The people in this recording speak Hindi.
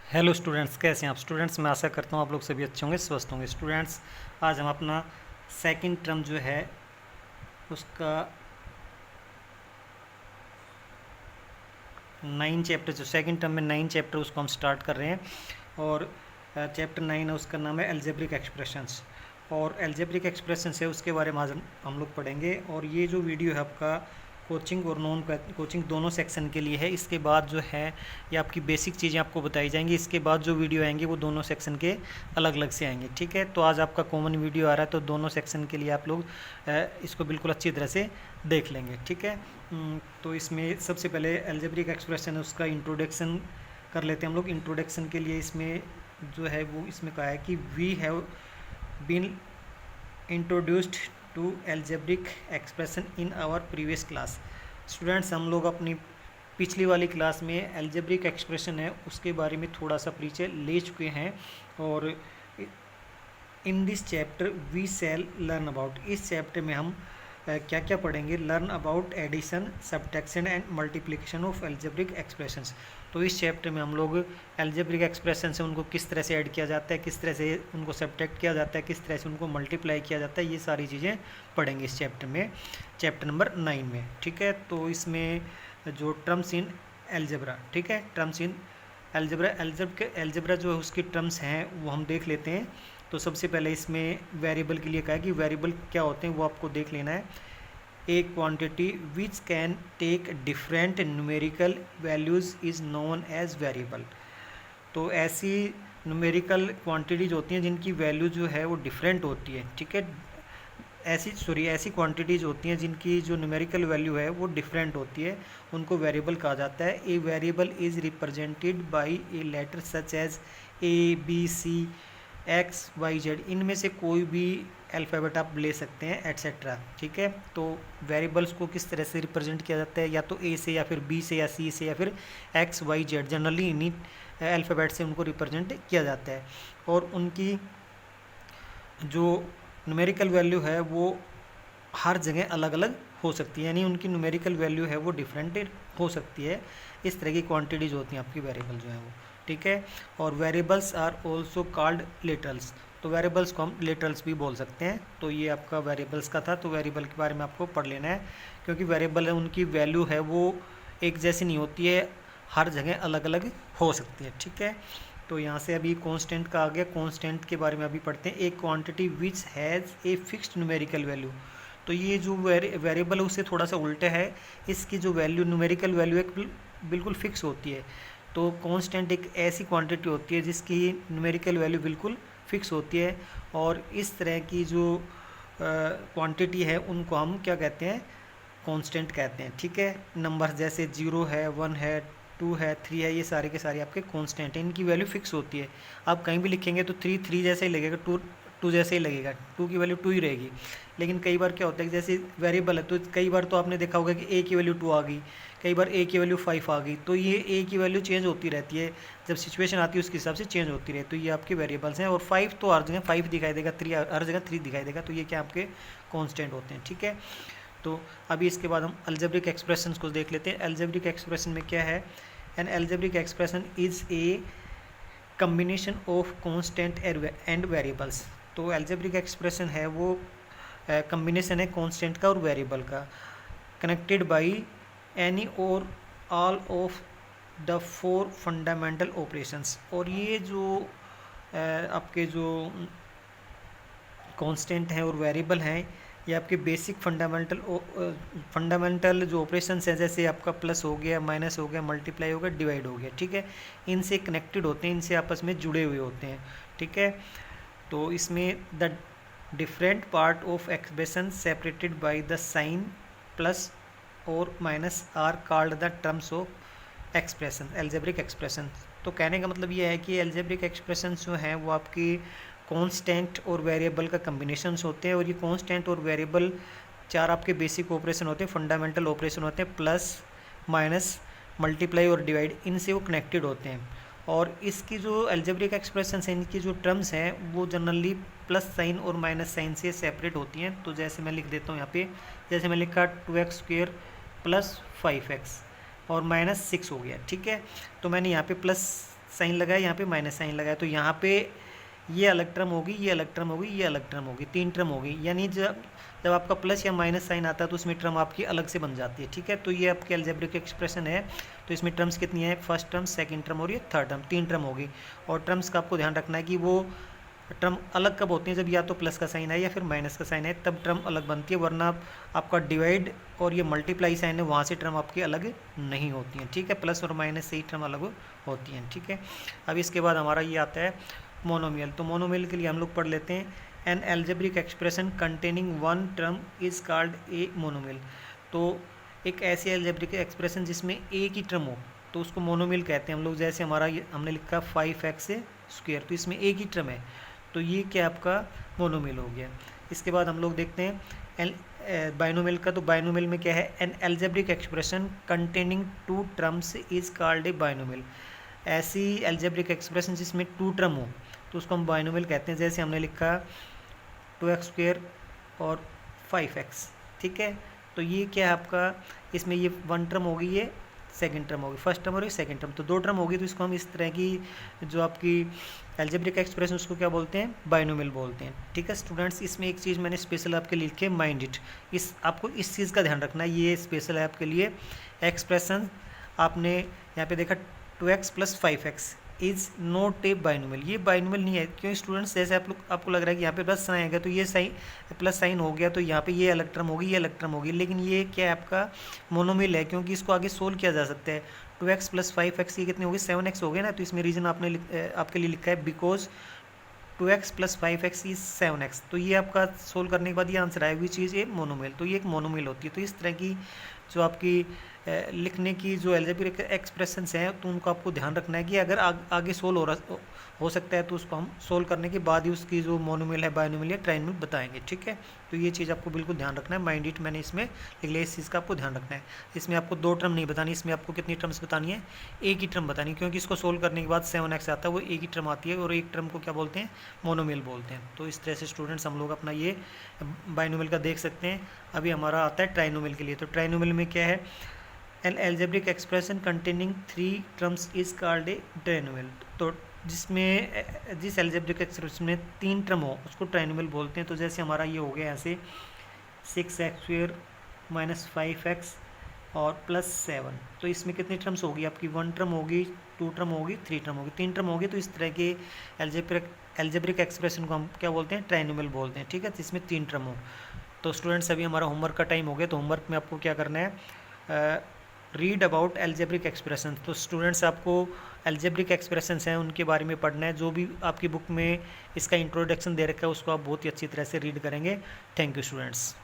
हेलो स्टूडेंट्स, कैसे हैं आप स्टूडेंट्स। मैं आशा करता हूँ आप लोग सभी अच्छे होंगे, स्वस्थ होंगे। स्टूडेंट्स, आज हम अपना सेकंड टर्म जो है उसका 9 चैप्टर, जो सेकंड टर्म में 9 चैप्टर उसको हम स्टार्ट कर रहे हैं। और चैप्टर 9 है, उसका नाम है एल्जेब्रिक एक्सप्रेशंस। और एल्जेब्रिक एक्सप्रेशंस है उसके बारे में आज हम लोग पढ़ेंगे। और ये जो वीडियो है आपका कोचिंग और नॉन कोचिंग दोनों सेक्शन के लिए है। इसके बाद जो है ये आपकी बेसिक चीज़ें आपको बताई जाएंगी। इसके बाद जो वीडियो आएंगे वो दोनों सेक्शन के अलग अलग से आएंगे, ठीक है। तो आज आपका कॉमन वीडियो आ रहा है, तो दोनों सेक्शन के लिए आप लोग इसको बिल्कुल अच्छी तरह से देख लेंगे, ठीक है। तो इसमें सबसे पहले एल्जेब्रिक एक्सप्रेशन है उसका इंट्रोडक्शन कर लेते हैं हम लोग। इंट्रोडक्शन के लिए इसमें जो है वो इसमें कहा है कि we have been introduced to algebraic expression in our previous class. Students, हम लोग अपनी पिछली वाली क्लास में एल्जेब्रिक एक्सप्रेशन है उसके बारे में थोड़ा सा परिचय ले चुके हैं। और in this chapter we shall learn about, इस चैप्टर में हम क्या क्या पढ़ेंगे। Learn about addition, subtraction and multiplication of algebraic expressions. तो इस चैप्टर में हम लोग एल्जेब्रिक एक्सप्रेशन से उनको किस तरह से ऐड किया जाता है, किस तरह से उनको सब्ट्रैक्ट किया जाता है, किस तरह से उनको मल्टीप्लाई किया जाता है, ये सारी चीज़ें पढ़ेंगे इस चैप्टर में, चैप्टर नंबर 9 में, ठीक है। तो इसमें जो टर्म्स इन एल्जेब्रा, ठीक है, टर्म्स इन एल्जेब्रा, एल्जेब्रा जो है उसकी टर्म्स हैं वो हम देख लेते हैं। तो सबसे पहले इसमें वेरिएबल के लिए कहा है कि वेरिएबल क्या होते हैं वो आपको देख लेना है। A quantity which can take different numerical values is known as variable. तो ऐसी न्यूमेरिकल क्वांटिटीज होती हैं जिनकी वैल्यू जो है वो डिफरेंट होती है, ठीक है। ऐसी क्वांटिटीज होती हैं जिनकी जो न्यूमेरिकल वैल्यू है वो डिफरेंट होती है, उनको वेरिएबल कहा जाता है। A variable is represented by a letter such as A B C X Y Z, इनमें से कोई भी अल्फ़ाबेट आप ले सकते हैं, एट्सेट्रा, ठीक है। तो वेरिएबल्स को किस तरह से रिप्रेजेंट किया जाता है, या तो ए से, या फिर बी से, या सी से, या फिर एक्स वाई जेड, जनरली इन्हीं अल्फ़ाबेट से उनको रिप्रेजेंट किया जाता है। और उनकी जो न्यूमेरिकल वैल्यू है वो हर जगह अलग अलग हो सकती है, यानी उनकी न्यूमेरिकल वैल्यू है वो डिफरेंट हो सकती है। इस तरह की क्वांटिटीज होती हैं आपकी वेरिएबल जो है वो, ठीक है। और variables are also called literals, तो वेरिएबल्स को हम लिटरल्स भी बोल सकते हैं। तो ये आपका वेरिएबल्स का था। तो वेरिएबल के बारे में आपको पढ़ लेना है, क्योंकि वेरिएबल है उनकी वैल्यू है वो एक जैसी नहीं होती है, हर जगह अलग अलग हो सकती है, ठीक है। तो यहाँ से अभी कांस्टेंट का आ गया। कांस्टेंट के बारे में अभी पढ़ते हैं। एक quantity which has a fixed numerical value, तो ये जो वेरिएबल है उससे थोड़ा सा उल्टा है। इसकी जो वैल्यू न्यूमेरिकल वैल्यू है बिल्कुल फिक्स होती है। तो कांस्टेंट एक ऐसी क्वांटिटी होती है जिसकी न्यूमेरिकल वैल्यू बिल्कुल फिक्स होती है। और इस तरह की जो क्वांटिटी है उनको हम क्या कहते हैं, कांस्टेंट कहते हैं, ठीक है। नंबर जैसे 0 है, 1 है, 2 है, 3 है, ये सारे के सारे आपके कांस्टेंट हैं, इनकी वैल्यू फिक्स होती है। आप कहीं भी लिखेंगे तो 3 जैसा ही लगेगा, 2 जैसे ही लगेगा, 2 की वैल्यू 2 ही रहेगी। लेकिन कई बार क्या होता है कि जैसे वेरिएबल है तो कई बार तो आपने देखा होगा कि ए की वैल्यू 2 आ गई, कई बार ए की वैल्यू 5 आ गई। तो ये ए की वैल्यू चेंज होती रहती है, जब सिचुएशन आती है उसके हिसाब से चेंज होती रहती है। तो ये आपके वेरिएबल्स हैं। और 5 तो हर जगह 5 दिखाई देगा, 3 हर जगह 3 दिखाई देगा। तो ये क्या आपके कॉन्स्टेंट होते हैं, ठीक है। तो अभी इसके बाद हम अलजेब्रिक एक्सप्रेशंस को देख लेते हैं। अलजेब्रिक एक्सप्रेशन में क्या है, N algebraic expression is a combination of constant and variables. तो अलजेब्रिक एक्सप्रेशन है वो कम्बिनेशन है कांस्टेंट का और वेरिएबल का, कनेक्टेड बाई एनी और all of the 4 fundamental operations. और ये जो आपके जो कांस्टेंट हैं और वेरिएबल हैं, ये आपके बेसिक फंडामेंटल जो ऑपरेशंस हैं, जैसे आपका प्लस हो गया, माइनस हो गया, मल्टीप्लाई हो गया, डिवाइड हो गया, ठीक है। इनसे कनेक्टेड होते हैं, इनसे आपस में जुड़े हुए होते हैं, ठीक है। तो इसमें the different part of expression separated by the sign plus और minus are called the terms of expression, algebraic expression. तो कहने का मतलब ये है कि एल्जेब्रिक एक्सप्रेशन जो हैं वो आपकी कांस्टेंट और वेरिएबल का कम्बिनेशंस होते हैं। और ये कांस्टेंट और वेरिएबल 4 आपके बेसिक ऑपरेशन होते हैं, फंडामेंटल ऑपरेशन होते हैं, प्लस माइनस मल्टीप्लाई और डिवाइड, इनसे वो कनेक्टेड होते हैं। और इसकी जो अलजेब्रिक एक्सप्रेशन है, इनकी जो टर्म्स हैं वो जनरली प्लस साइन और माइनस साइन से सेपरेट होती हैं। तो जैसे मैं लिख देता हूँ यहाँ पे, जैसे मैं लिखा 2x² प्लस 5x और माइनस 6 हो गया, ठीक है। तो मैंने यहाँ पे प्लस साइन लगाया, यहाँ पे माइनस साइन लगाया, तो यहाँ पे ये अलग टर्म होगी, ये अलग टर्म होगी, ये अलग टर्म होगी, 3 टर्म होगी। यानी जब आपका प्लस या माइनस साइन आता है तो उसमें टर्म आपकी अलग से बन जाती है, ठीक है। तो ये आपकी अलजेब्रिक एक्सप्रेशन है। तो इसमें टर्म्स कितनी है, फर्स्ट टर्म, सेकंड टर्म और ये थर्ड टर्म, 3 टर्म होगी। और टर्म्स का आपको ध्यान रखना है कि वो टर्म अलग कब होती है, जब या तो प्लस का साइन है या फिर माइनस का साइन है, तब टर्म अलग बनती है, वरना आपका डिवाइड और ये मल्टीप्लाई साइन है वहाँ से टर्म आपकी अलग नहीं होती हैं, ठीक है। प्लस और माइनस से ही टर्म अलग होती हैं, ठीक है। अब इसके बाद हमारा ये आता है मोनोमियल। तो मोनोमियल के लिए हम लोग पढ़ लेते हैं, an algebraic expression containing one term is called a monomial. तो एक ऐसी एल्जेब्रिक एक्सप्रेशन जिसमें एक ही टर्म हो तो उसको मोनोमियल कहते हैं हम लोग। जैसे हमारा ये हमने लिखा 5x स्क्वायर, तो इसमें एक ही टर्म है, तो ये क्या आपका मोनोमियल हो गया। इसके बाद हम लोग देखते हैं बाइनोमियल का। तो बाइनोमियल में क्या है, an algebraic expression containing 2 terms is called a binomial. ऐसी एल्जेब्रिक एक्सप्रेशन जिसमें 2 टर्म हो तो उसको हम बाइनोमियल कहते हैं। जैसे हमने लिखा 2x स्क्वायर और 5x, ठीक है। तो ये क्या है आपका, इसमें ये 1 टर्म होगी, ये सेकंड टर्म होगी, फर्स्ट टर्म और ये सेकंड टर्म, तो 2 टर्म होगी। तो इसको हम इस तरह की जो आपकी एल्जेब्रिक एक्सप्रेशन उसको क्या बोलते हैं, बाइनोमियल बोलते हैं, ठीक है स्टूडेंट्स। इसमें एक चीज़ मैंने स्पेशल आपके लिए लिखी है, माइंड इट। आपको इस चीज़ का ध्यान रखना है, ये स्पेशल है आपके लिए एक्सप्रेशन। आपने यहाँ पे देखा 2x + 5x is not a binomial, ये बाइनोमियल नहीं है। क्यों स्टूडेंट्स, जैसे आपको लग रहा है कि यहाँ पे प्लस साइन आएगा तो ये साइन प्लस साइन हो गया, तो यहाँ पे ये अलग टर्म होगी, ये अलग टर्म होगी, लेकिन ये क्या है आपका मोनोमियल है, क्योंकि इसको आगे सोल्व किया जा सकता है। 2x + 5x ये कितनी होगी, 7x हो गए ना। तो इसमें रीज़न आपके लिए लिखा है because 2x + 5x is 7x। तो ये आपका सोल्व करने के बाद ये आंसर आएगा, चीज़ ये मोनोमियल। तो ये एक मोनोमियल होती है। तो इस तरह की जो आपकी लिखने की जो एल्जेब्रिक एक्सप्रेशंस हैं तो उनको आपको ध्यान रखना है कि अगर आगे सोल्व हो सकता है तो उसको हम सोल्व करने के बाद ही उसकी जो मोनोमियल है, बाइनोमियल या ट्राइनोमियल बताएंगे, ठीक है। तो ये चीज़ आपको बिल्कुल ध्यान रखना है, माइंड इट मैंने इसमें लिख लिया, इस चीज़ का आपको ध्यान रखना है। इसमें आपको 2 टर्म नहीं बतानी, इसमें आपको कितनी टर्म्स बतानी है, एक ही टर्म बतानी, क्योंकि इसको सोल्व करने के बाद 7x आता है, वो एक ही टर्म आती है, और एक टर्म को क्या बोलते हैं, मोनोमियल बोलते हैं। तो इस तरह से स्टूडेंट्स हम लोग अपना ये बाइनोमियल का देख सकते हैं। अभी हमारा आता है ट्राइनोमियल के लिए। तो ट्राइनोमियल में क्या है, an algebraic expression containing 3 terms is called a trinomial. तो जिस एल्जेब्रिक एक्सप्रेशन में 3 टर्म हो उसको ट्राइनोमियल बोलते हैं। तो जैसे हमारा ये हो गया ऐसे 6x² - 5x और +7, तो इसमें कितनी टर्म्स होगी आपकी, 1 टर्म होगी, 2 टर्म होगी, 3 टर्म होगी, 3 टर्म होगी। तो इस तरह के एल्जेब्रिक एक्सप्रेशन को हम क्या बोलते हैं, ट्राइनोमियल बोलते हैं, ठीक है, जिसमें 3 टर्म हो। तो स्टूडेंट्स अभी हमारा होमवर्क का टाइम हो गया। तो होमवर्क में आपको क्या करना है, रीड अबाउट एल्जेब्रिक एक्सप्रेशन। तो स्टूडेंट्स आपको एल्जेब्रिक एक्सप्रेशंस हैं उनके बारे में पढ़ना है। जो भी आपकी बुक में इसका इंट्रोडक्शन दे रखा है उसको आप बहुत ही अच्छी तरह से रीड करेंगे। Thank you students.